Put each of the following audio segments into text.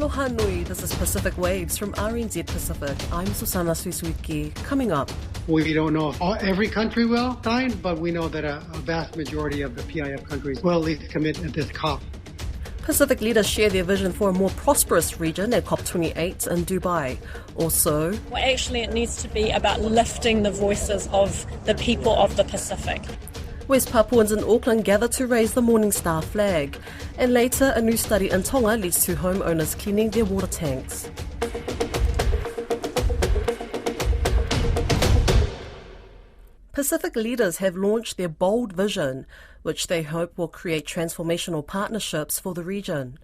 Aloha nui, this is Pacific Waves from RNZ Pacific. I'm Susana Suisuiki. Coming up. We don't know if every country will sign, but we know that a vast majority of the PIF countries will at least commit at this COP. Pacific leaders share their vision for a more prosperous region at COP28 in Dubai. Also, well, actually it needs to be about lifting the voices of the people of the Pacific. West Papuans in Auckland gather to raise the Morning Star flag. And later, a new study in Tonga leads to homeowners cleaning their water tanks. Pacific leaders have launched their bold vision, which they hope will create transformational partnerships for the region.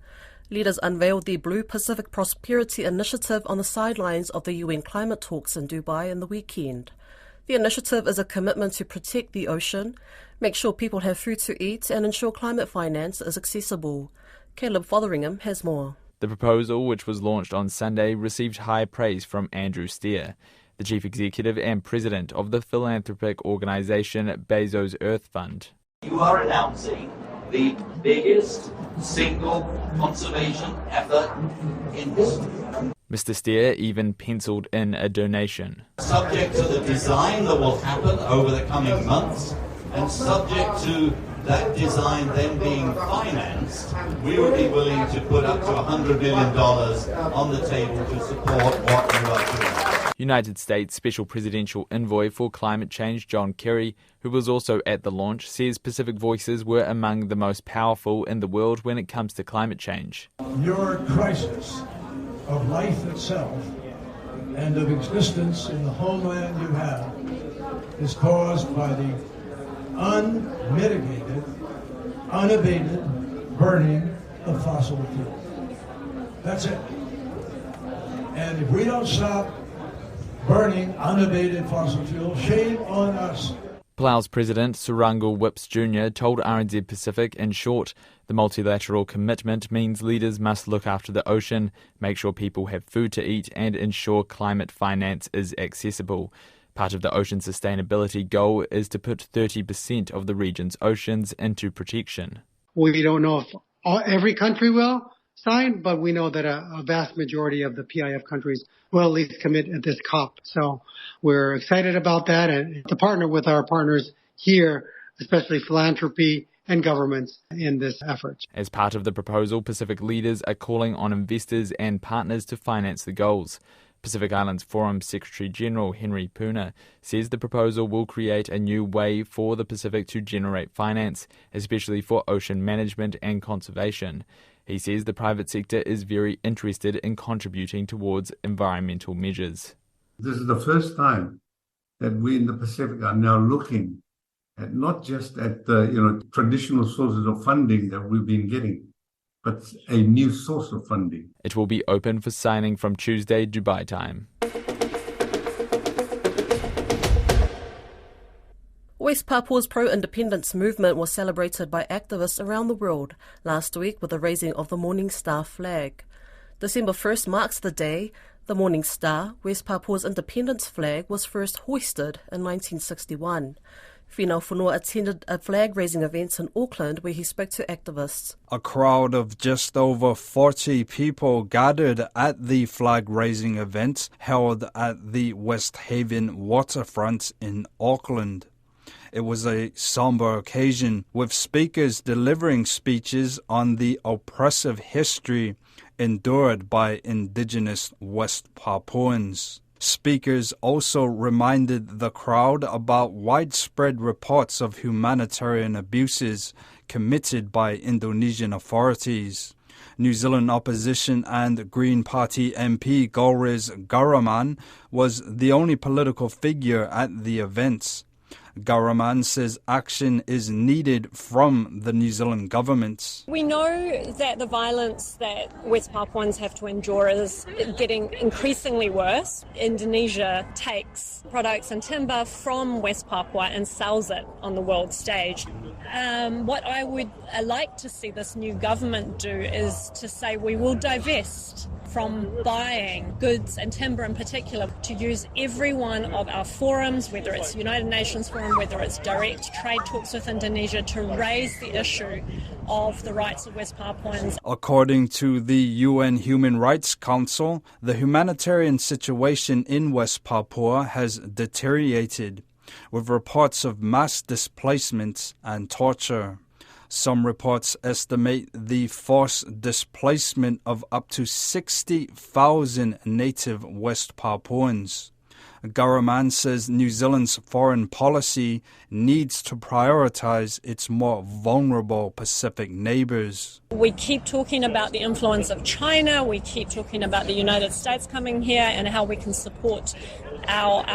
Leaders unveiled the Blue Pacific Prosperity Initiative on the sidelines of the UN climate talks in Dubai in the weekend. The initiative is a commitment to protect the ocean, make sure people have food to eat, and ensure climate finance is accessible. Caleb Fotheringham has more. The proposal, which was launched on Sunday, received high praise from Andrew Steer, the chief executive and president of the philanthropic organisation Bezos Earth Fund. You are announcing the biggest single conservation effort in history. Mr. Steer even penciled in a donation. Subject to the design that will happen over the coming months, and subject to that design then being financed, we would be willing to put up to $100 million on the table to support what you are doing. United States Special Presidential Envoy for Climate Change John Kerry, who was also at the launch, says Pacific voices were among the most powerful in the world when it comes to climate change. Your crisis of life itself and of existence in the homeland you have is caused by the unmitigated, unabated burning of fossil fuels. That's it. And if we don't stop burning unabated fossil fuels, shame on us. Palau's President Surangul Whips Jr. told RNZ Pacific, in short, the multilateral commitment means leaders must look after the ocean, make sure people have food to eat, and ensure climate finance is accessible. Part of the ocean sustainability goal is to put 30% of the region's oceans into protection. We don't know if every country will sign, but we know that a vast majority of the PIF countries will at least commit at this COP. So we're excited about that and to partner with our partners here, especially philanthropy and governments in this effort. As part of the proposal, Pacific leaders are calling on investors and partners to finance the goals. Pacific Islands Forum Secretary General Henry Puna says the proposal will create a new way for the Pacific to generate finance, especially for ocean management and conservation. He says the private sector is very interested in contributing towards environmental measures. This is the first time that we in the Pacific are now looking at not just at the traditional sources of funding that we've been getting, but a new source of funding. It will be open for signing from Tuesday, Dubai time. West Papua's pro-independence movement was celebrated by activists around the world last week with the raising of the Morning Star flag. December 1st marks the day the Morning Star, West Papua's independence flag, was first hoisted in 1961. Finau Whanua attended a flag-raising event in Auckland where he spoke to activists. A crowd of just over 40 people gathered at the flag-raising event held at the West Haven waterfront in Auckland. It was a somber occasion, with speakers delivering speeches on the oppressive history endured by Indigenous West Papuans. Speakers also reminded the crowd about widespread reports of humanitarian abuses committed by Indonesian authorities. New Zealand opposition and Green Party MP Golriz Garaman was the only political figure at the events. Garaman says action is needed from the New Zealand government. We know that the violence that West Papuans have to endure is getting increasingly worse. Indonesia takes products and timber from West Papua and sells it on the world stage. What I would like to see this new government do is to say we will divest from buying goods and timber in particular to use every one of our forums, whether it's United Nations Forum, whether it's direct trade talks with Indonesia, to raise the issue of the rights of West Papuans. According to the UN Human Rights Council, the humanitarian situation in West Papua has deteriorated, with reports of mass displacements and torture. Some reports estimate the forced displacement of up to 60,000 native West Papuans. Garaman says New Zealand's foreign policy needs to prioritize its more vulnerable Pacific neighbours. We keep talking about the influence of China, we keep talking about the United States coming here and how we can support our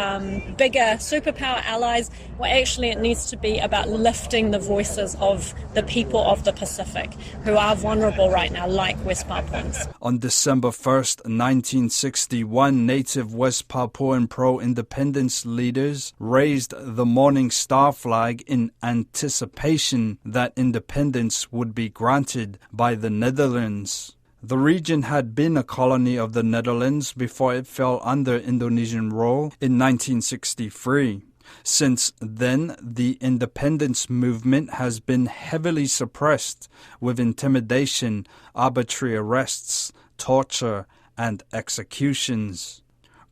bigger superpower allies. Well, actually it needs to be about lifting the voices of the people of the Pacific who are vulnerable right now, like West Papuans. On December 1st, 1961, native West Papuan pro-independence leaders raised the Morning Star flag in anticipation that independence would be granted by the Netherlands. The region had been a colony of the Netherlands before it fell under Indonesian rule in 1963. Since then, the independence movement has been heavily suppressed with intimidation, arbitrary arrests, torture, and executions.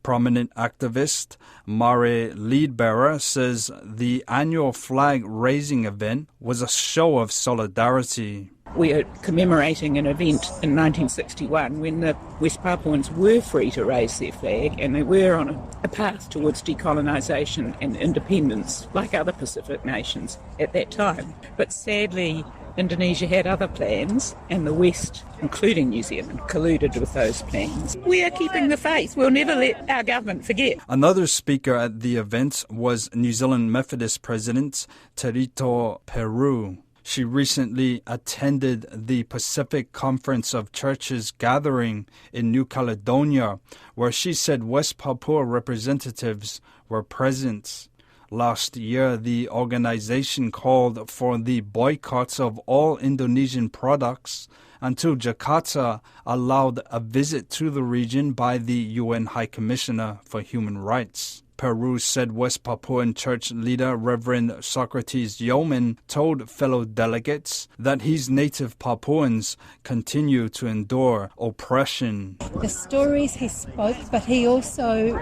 Prominent activist Mare Leadbearer says the annual flag-raising event was a show of solidarity. We are commemorating an event in 1961 when the West Papuans were free to raise their flag and they were on a path towards decolonisation and independence like other Pacific nations at that time. But sadly, Indonesia had other plans and the West, including New Zealand, colluded with those plans. We are keeping the faith. We'll never let our government forget. Another speaker at the event was New Zealand Methodist President Terito Peru. She recently attended the Pacific Conference of Churches gathering in New Caledonia, where she said West Papua representatives were present. Last year, the organization called for the boycotts of all Indonesian products until Jakarta allowed a visit to the region by the UN High Commissioner for Human Rights. Peru said West Papuan church leader Reverend Socrates Yeoman told fellow delegates that his native Papuans continue to endure oppression. The stories he spoke, but he also,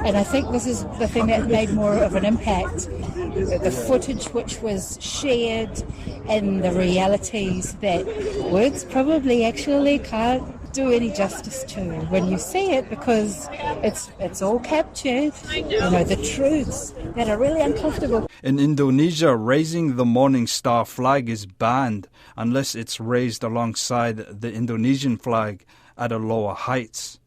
and I think this is the thing that made more of an impact, the footage which was shared and the realities that words probably actually can't do any justice to when you see it, because it's all captured, the truths that are really uncomfortable. In Indonesia, raising the Morning Star flag is banned unless it's raised alongside the Indonesian flag at a lower height.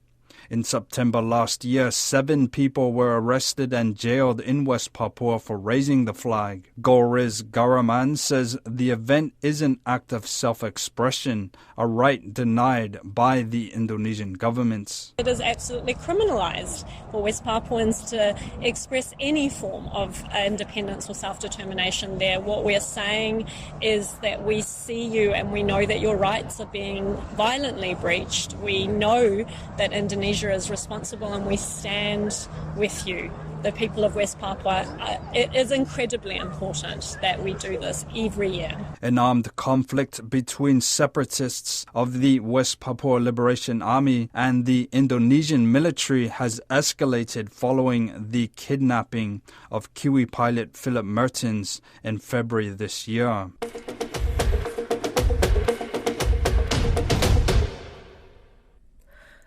In September last year, 7 people were arrested and jailed in West Papua for raising the flag. Golriz Garaman says the event is an act of self-expression, a right denied by the Indonesian government. It is absolutely criminalised for West Papuans to express any form of independence or self-determination there. What we're saying is that we see you and we know that your rights are being violently breached. We know that Indonesia is responsible and we stand with you, the people of West Papua. It is incredibly important that we do this every year. An armed conflict between separatists of the West Papua Liberation Army and the Indonesian military has escalated following the kidnapping of Kiwi pilot Philip Mertens in February this year.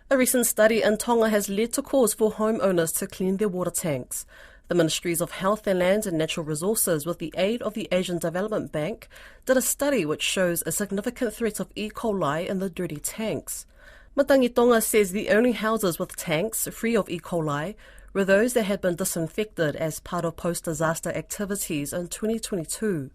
A recent study in Tonga has led to calls for homeowners to clean their water tanks. The Ministries of Health and Land and Natural Resources, with the aid of the Asian Development Bank, did a study which shows a significant threat of E. coli in the dirty tanks. Matangi Tonga says the only houses with tanks free of E. coli were those that had been disinfected as part of post-disaster activities in 2022.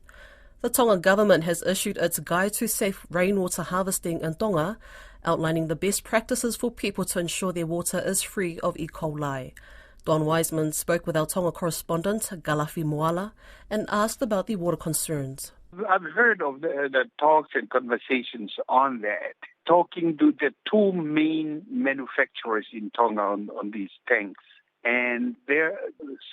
The Tonga government has issued its Guide to Safe Rainwater Harvesting in Tonga, outlining the best practices for people to ensure their water is free of E. coli. Don Wiseman spoke with our Tonga correspondent, Galafi Moala, and asked about the water concerns. I've heard of the talks and conversations on that, talking to the two main manufacturers in Tonga on these tanks. And their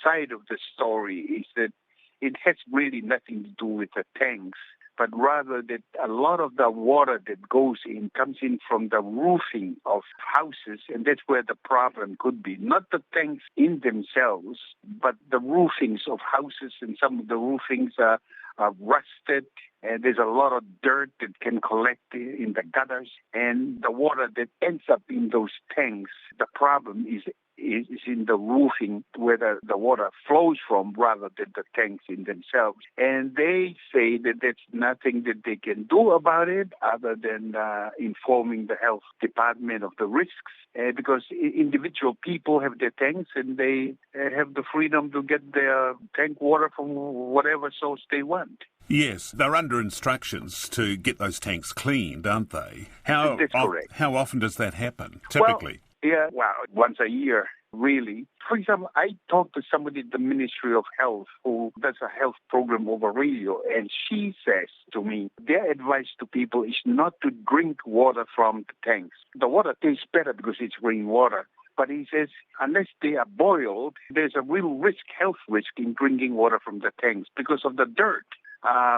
side of the story is that it has really nothing to do with the tanks, but rather that a lot of the water that goes in comes in from the roofing of houses, and that's where the problem could be. Not the tanks in themselves, but the roofings of houses, and some of the roofings are rusted, and there's a lot of dirt that can collect in the gutters, and the water that ends up in those tanks, the problem is in the roofing where the water flows from rather than the tanks in themselves. And they say that there's nothing that they can do about it other than informing the health department of the risks, because individual people have their tanks and they have the freedom to get their tank water from whatever source they want. Yes, they're under instructions to get those tanks cleaned, aren't they? That's correct. How often does that happen, typically? Once a year, really. For example, I talked to somebody at the Ministry of Health who does a health program over radio, and she says to me, their advice to people is not to drink water from the tanks. The water tastes better because it's rainwater. But he says, unless they are boiled, there's a real health risk in drinking water from the tanks because of the dirt.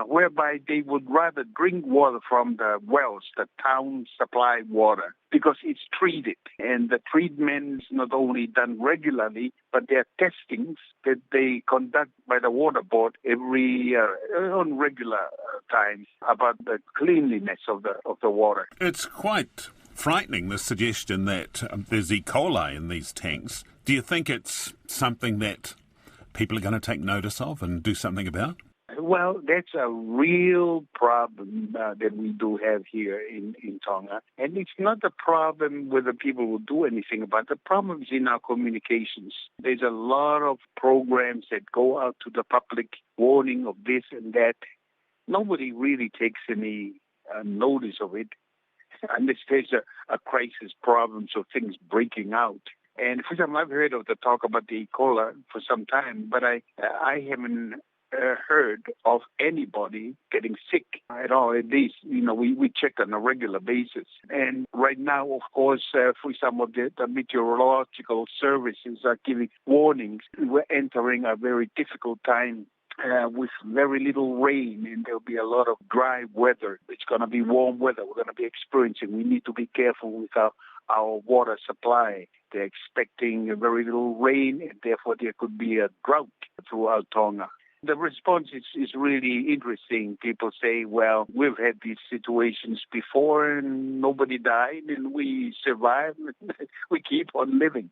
Whereby they would rather drink water from the wells, the town supply water, because it's treated. And the treatment is not only done regularly, but there are testings that they conduct by the water board every year on regular times about the cleanliness of the water. It's quite frightening, the suggestion that there's E. coli in these tanks. Do you think it's something that people are going to take notice of and do something about? Well, that's a real problem that we do have here in Tonga. And it's not a problem whether people will do anything about it. The problem is in our communications. There's a lot of programs that go out to the public, warning of this and that. Nobody really takes any notice of it unless there's a crisis problem, so things breaking out. And for example, I've heard of the talk about the E. coli for some time, but I haven't heard of anybody getting sick at all. At least, we check on a regular basis. And right now, of course, for some of the meteorological services are giving warnings. We're entering a very difficult time with very little rain, and there'll be a lot of dry weather. It's going to be warm weather we're going to be experiencing. We need to be careful with our water supply. They're expecting very little rain, and therefore there could be a drought throughout Tonga. The response is really interesting. People say, well, we've had these situations before and nobody died and we survived. We keep on living.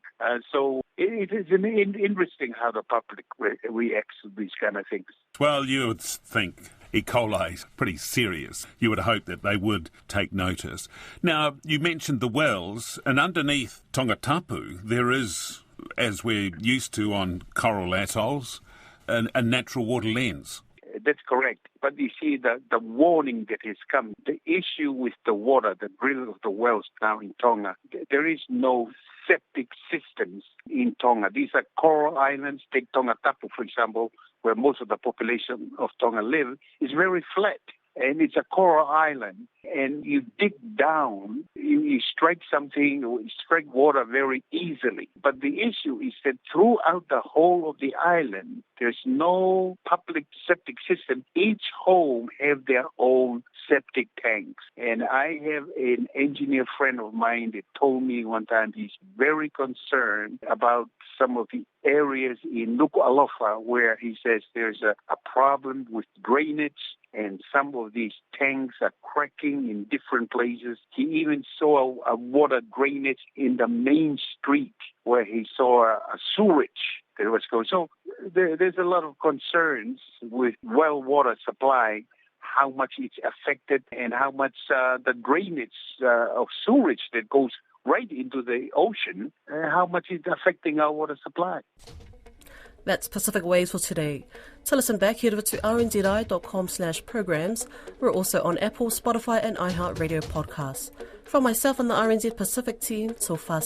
So it is interesting how the public reacts to these kind of things. Well, you would think E. coli is pretty serious. You would hope that they would take notice. Now, you mentioned the wells, and underneath Tonga Tapu, there is, as we're used to on coral atolls, a natural water lens. That's correct. But you see, the warning that has come, the issue with the water, the drill of the wells now in Tonga, there is no septic systems in Tonga. These are coral islands. Take Tonga Tapu, for example, where most of the population of Tonga live, is very flat. And it's a coral island, and you dig down, you strike something, you strike water very easily. But the issue is that throughout the whole of the island, there's no public septic system. Each home have their own septic tanks. And I have an engineer friend of mine that told me one time he's very concerned about some of the areas in Nuku'alofa where he says there's a problem with drainage, and some of these tanks are cracking in different places. He even saw a water drainage in the main street where he saw a sewage that was going. So there's a lot of concerns with well water supply, how much it's affected and how much the drainage of sewage that goes right into the ocean, how much it's affecting our water supply. That's Pacific Waves for today. To listen back, head over to rnzi.com/programs. We're also on Apple, Spotify and iHeartRadio podcasts. From myself and the RNZ Pacific team, till 4.